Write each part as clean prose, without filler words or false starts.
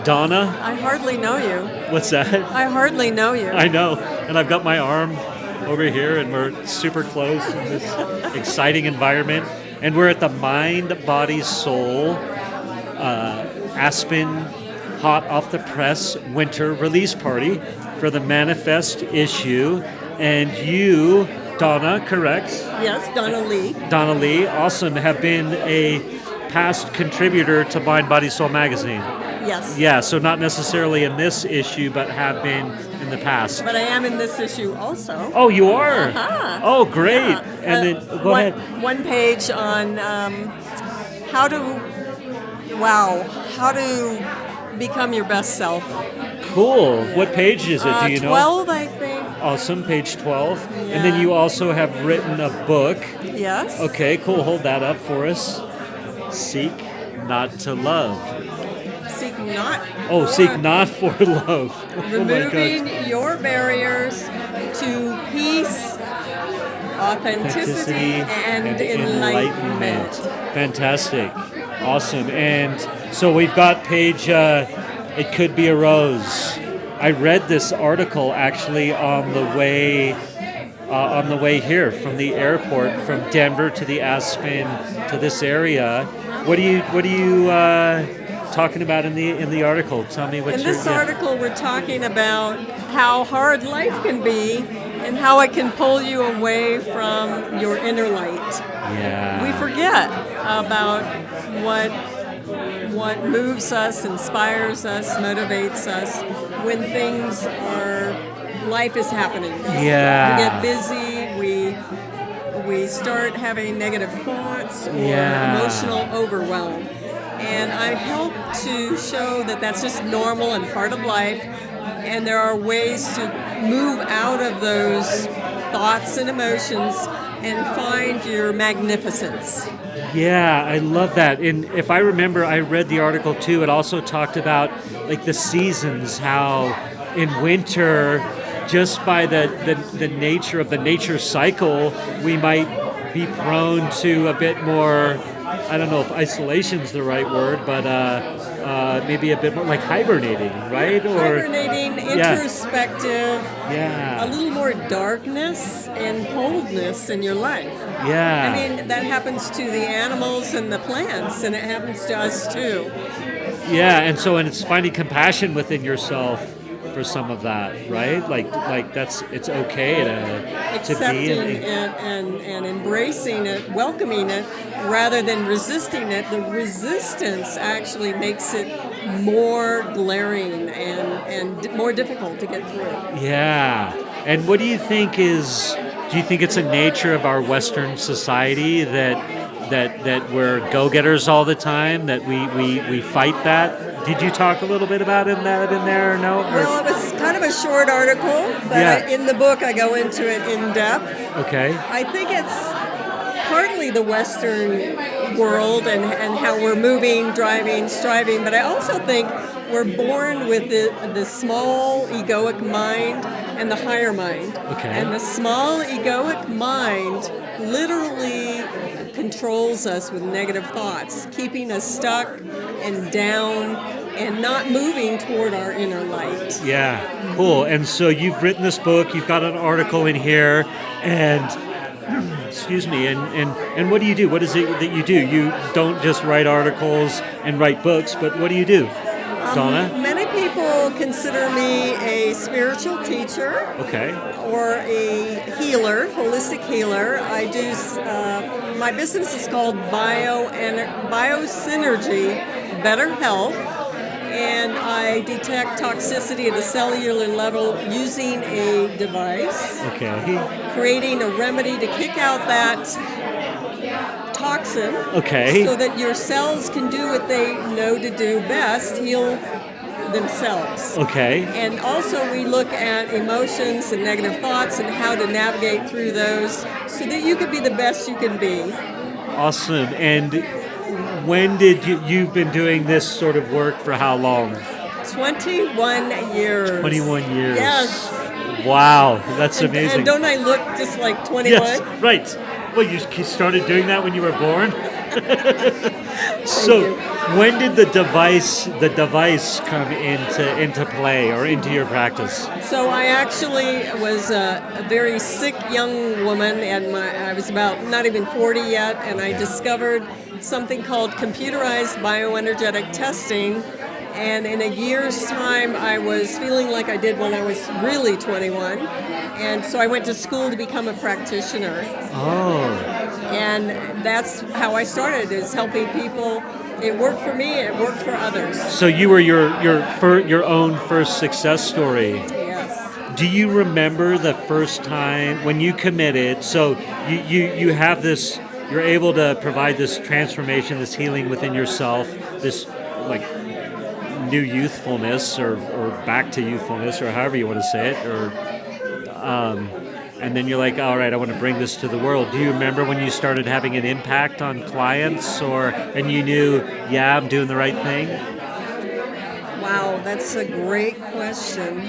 Donna, I hardly know you. what's that? I hardly know you. I know. And I've got my arm over here, and we're super close in this exciting environment. And we're at the Mind, Body, Soul Aspen hot off the press winter release party for the Manifest issue. And you, Donna, correct? Yes, Donna Lee. Donna Lee, awesome, have been a past contributor to Mind, Body, Soul magazine. Yes. Yeah, so not necessarily in this issue, but have been in the past. But I am in this issue also. Oh, you are? Uh-huh. Oh, great. Yeah. And then, go ahead. One page on how to become your best self. Cool. What page is it? Do you know? 12, I think. Awesome, page 12. Yeah. And then you also have written a book. Yes. Okay, cool. Hold that up for us. Seek Not to Love. Seek not. Oh, for- seek not for love. Oh my Removing God. your barriers to peace, authenticity, and enlightenment. Fantastic. Awesome. And so we've got page, It Could Be a Rose. I read this article actually on the way here from the airport, from Denver to the Aspen to this area. What are you talking about in the article? Tell me what In this article, we're talking about how hard life can be and how it can pull you away from your inner light. Yeah. We forget about what moves us, inspires us, motivates us when life is happening. Yeah. We get busy, we start having negative thoughts or emotional overwhelm. And I help to show that that's just normal and part of life, and there are ways to move out of those thoughts and emotions and find your magnificence. Yeah, I love that. And if I remember, I read the article too. It also talked about like the seasons, how in winter, just by the nature of the nature cycle, we might be prone to a bit more, I don't know if isolation's the right word, but maybe a bit more like hibernating, right? Hibernating, introspective, a little more darkness and coldness in your life. Yeah. I mean, that happens to the animals and the plants, and it happens to us too. Yeah, and it's finding compassion within yourself for some of that, right? Like it's okay to Accepting be it and embracing it, welcoming it, rather than resisting it. The resistance actually makes it more glaring and more difficult to get through. Yeah. And what do you think do you think it's a nature of our Western society that we're go-getters all the time, that we fight that? Did you talk a little bit about that in there or no? Well, it was kind of a short article, but in the book I go into it in depth. Okay. I think it's partly the Western world and how we're moving, driving, striving, but I also think we're born with the small egoic mind and the higher mind. Okay. And the small egoic mind literally controls us with negative thoughts, keeping us stuck and down and not moving toward our inner light. Yeah, cool. And so you've written this book, you've got an article in here, and excuse me, and what do you do? What is it that you do? You don't just write articles and write books, but what do you do, Donna? Many people consider me a spiritual teacher. Okay. Or a healer, holistic healer. I do. My business is called Biosynergy Better Health, and I detect toxicity at a cellular level using a device. Okay. Creating a remedy to kick out that toxin. Okay. So that your cells can do what they know to do best, heal themselves. Okay. And also we look at emotions and negative thoughts and how to navigate through those so that you can be the best you can be. Awesome. And when did you've been doing this sort of work for how long? 21 years. 21 years. Yes. Wow, that's amazing. And don't I look just like 21? Yes, right. Well, you started doing that when you were born? So, when did the device come into play or into your practice? So I actually was a very sick young woman, and I was about not even 40 yet, and I discovered something called computerized bioenergetic testing. And in a year's time, I was feeling like I did when I was really 21. And so I went to school to become a practitioner. Oh, And that's how I started, is helping people. It worked for me, it worked for others. so you were your own first success story. Yes. Do you remember the first time when you committed? So you have this, you're able to provide this transformation, this healing within yourself, this like new youthfulness or back to youthfulness or however you want to say it, or and then you're like, all right, I want to bring this to the world. Do you remember when you started having an impact on clients, and you knew, yeah, I'm doing the right thing? Wow, that's a great question.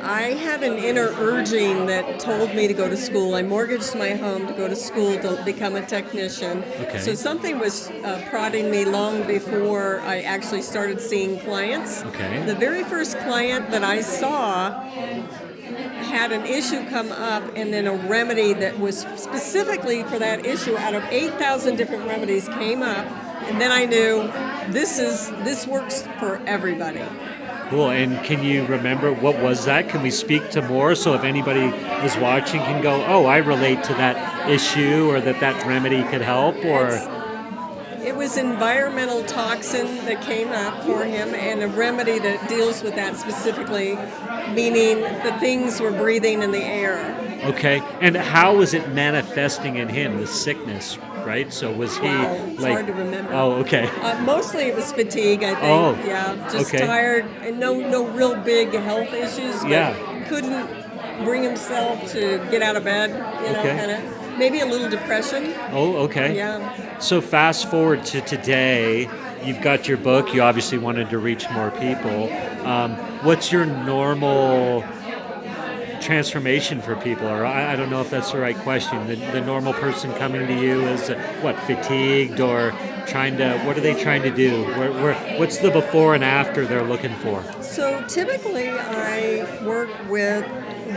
I had an inner urging that told me to go to school. I mortgaged my home to go to school to become a technician. Okay. So something was prodding me long before I actually started seeing clients. Okay. The very first client that I saw had an issue come up, and then a remedy that was specifically for that issue out of 8,000 different remedies came up, and then I knew this works for everybody. Cool. And can you remember what was that? Can we speak to more so if anybody is watching can go, oh, I relate to that issue, or that remedy could help, or It was environmental toxin that came up for him, and a remedy that deals with that specifically, meaning the things we're breathing in the air. okay. And how was it manifesting in him, the sickness, right? So was he Wow, it's like hard to remember. Oh, okay. Mostly it was fatigue, I think. Oh, Yeah, just okay. tired, and no real big health issues, but Yeah. couldn't bring himself to get out of bed, Okay. kind of. Maybe a little depression. Oh, okay. Yeah. So fast forward to today, you've got your book. You obviously wanted to reach more people. What's your normal transformation for people? Or I don't know if that's the right question. The normal person coming to you is what, fatigued, or what are they trying to do? What's the before and after they're looking for? So typically I work with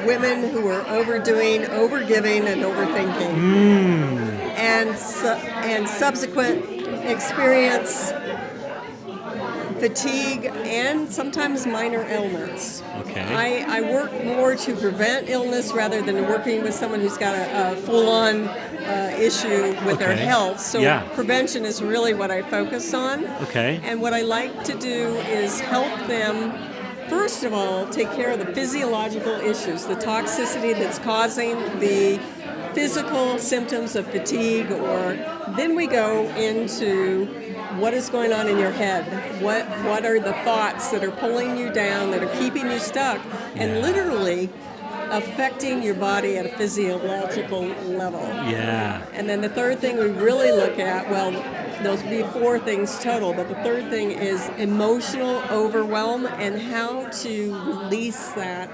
women who are overdoing, overgiving, and overthinking, and subsequent experience fatigue and sometimes minor ailments. Okay. I work more to prevent illness rather than working with someone who's got a full-on issue with their Okay. health. So Yeah. prevention is really what I focus on. Okay. And what I like to do is help them, first of all, take care of the physiological issues, the toxicity that's causing the physical symptoms of fatigue, or then we go into what is going on in your head. What are the thoughts that are pulling you down, that are keeping you stuck, and literally affecting your body at a physiological level. Yeah. And then the third thing we really look at, well, there'll be four things total, but the third thing is emotional overwhelm and how to release that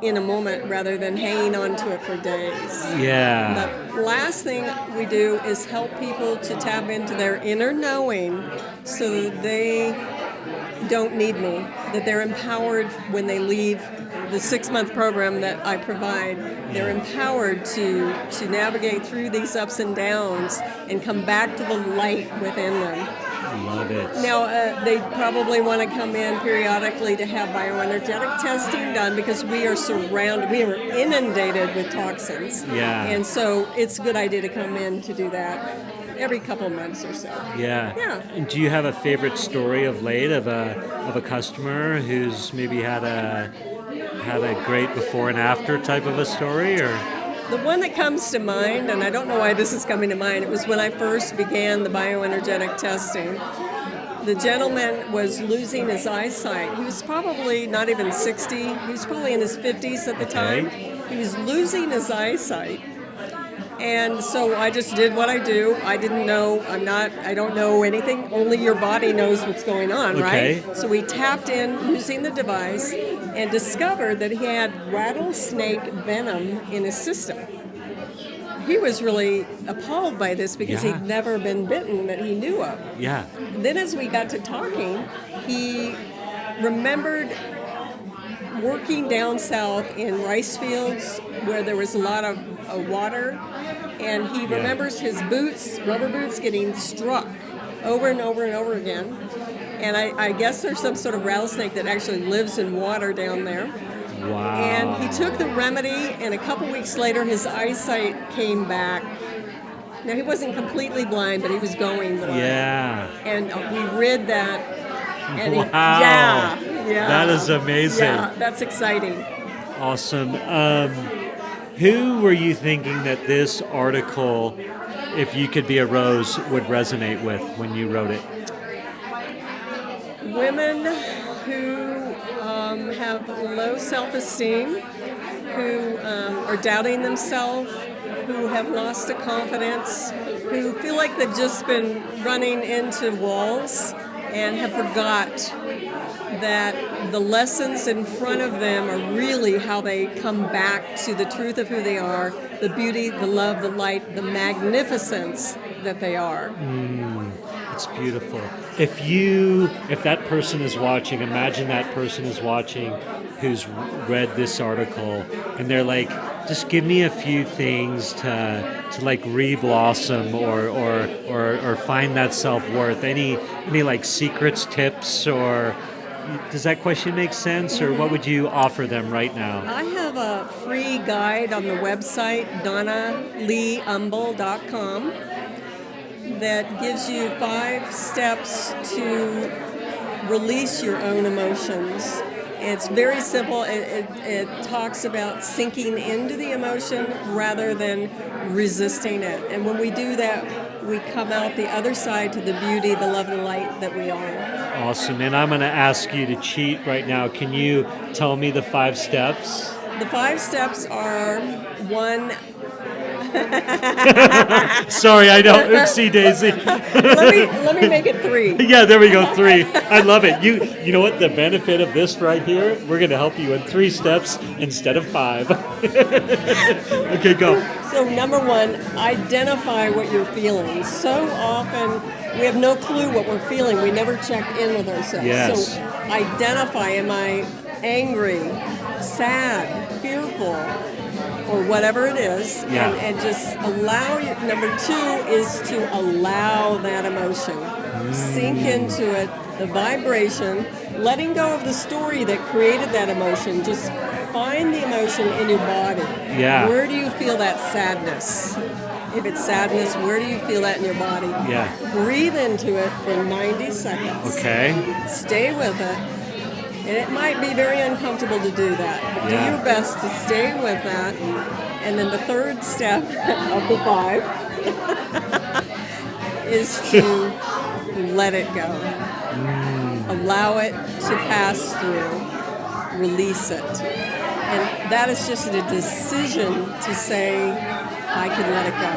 in a moment rather than hanging on to it for days. Yeah. The last thing we do is help people to tap into their inner knowing so that they don't need me, that they're empowered when they leave the 6-month program that I provide. They're empowered to navigate through these ups and downs and come back to the light within them. Love it. Now, they probably want to come in periodically to have bioenergetic testing done because we are inundated with toxins. Yeah. And so it's a good idea to come in to do that every couple months or so. Yeah. Yeah. And do you have a favorite story of late of a customer who's maybe had a great before and after type of a story, or? The one that comes to mind, and I don't know why this is coming to mind, it was when I first began the bioenergetic testing. The gentleman was losing his eyesight. He was probably not even 60. He was probably in his 50s at the time. He was losing his eyesight. And so I just did what I do. I don't know anything. Only your body knows what's going on, Okay. right? So we tapped in using the device and discovered that he had rattlesnake venom in his system. he was really appalled by this because Yeah. he'd never been bitten that he knew of. Yeah. Then as we got to talking, he remembered working down south in rice fields where there was a lot of water, and he remembers his boots, rubber boots, getting struck over and over and over again. And I guess there's some sort of rattlesnake that actually lives in water down there. Wow. And he took the remedy, and a couple weeks later, his eyesight came back. Now, he wasn't completely blind, but he was going blind. Yeah. And we read that. And Wow. Yeah. That is amazing. Yeah, that's exciting. Awesome. Who were you thinking that this article, if you could be a rose, would resonate with when you wrote it? Women who have low self-esteem, who are doubting themselves, who have lost the confidence, who feel like they've just been running into walls and have forgot that the lessons in front of them are really how they come back to the truth of who they are, the beauty, the love, the light, the magnificence that they are. It's beautiful. If that person is watching, imagine that person is watching who's read this article and they're like, just give me a few things to like re-blossom or find that self-worth. Any like secrets, tips, or does that question make sense, or what would you offer them right now? I have a free guide on the website, DonnaLeeUmble.com, that gives you 5 steps to release your own emotions. It's very simple. It talks about sinking into the emotion rather than resisting it. And when we do that, we come out the other side to the beauty, the love, and light that we are. Awesome. And I'm going to ask you to cheat right now. Can you tell me the 5 steps? The 5 steps are: 1, Sorry, I know. Oopsie daisy. let me make it 3. Yeah, there we go. 3. I love it. You know what? The benefit of this right here, we're going to help you in 3 steps instead of 5. Okay, go. So number 1, identify what you're feeling. So often we have no clue what we're feeling. We never check in with ourselves. Yes. So identify, am I angry, sad, fearful, or whatever it is, Yeah. and just allow your, number 2 is to allow that emotion. Sink into it, the vibration, letting go of the story that created that emotion. Just find the emotion in your body. Yeah. Where do you feel that sadness? If it's sadness, where do you feel that in your body? Yeah. Breathe into it for 90 seconds. Okay. Stay with it. And it might be very uncomfortable to do that, but Yeah. do your best to stay with that. And then the 3rd step of the 5 is to let it go. Allow it to pass through. Release it. And that is just a decision to say, I can let it go.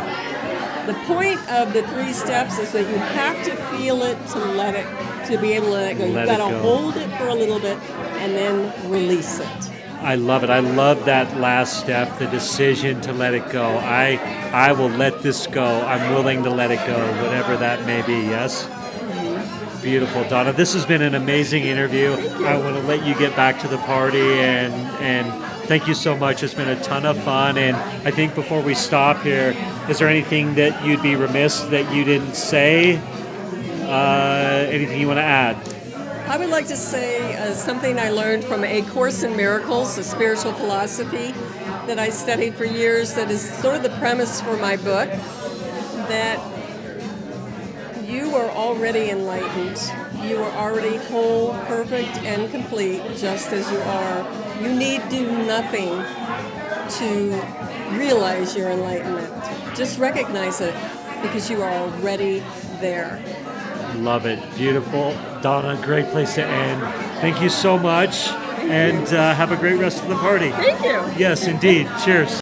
The point of the 3 steps is that you have to feel it to let it, to be able to let it go. You've got to hold it for a little bit and then release it. I love it. I love that last step, the decision to let it go. I will let this go. I'm willing to let it go, whatever that may be, yes? Beautiful, Donna. This has been an amazing interview. I want to let you get back to the party, and thank you so much. It's been a ton of fun, and I think before we stop here, is there anything that you'd be remiss that you didn't say? Anything you want to add? I would like to say something I learned from A Course in Miracles, a spiritual philosophy that I studied for years, that is sort of the premise for my book, that you are already enlightened. You are already whole, perfect, and complete, just as you are. You need do nothing to realize your enlightenment. Just recognize it, because you are already there. Love it. Beautiful. Donna, great place to end. Thank you so much, and have a great rest of the party. Thank you. Yes, indeed. Cheers.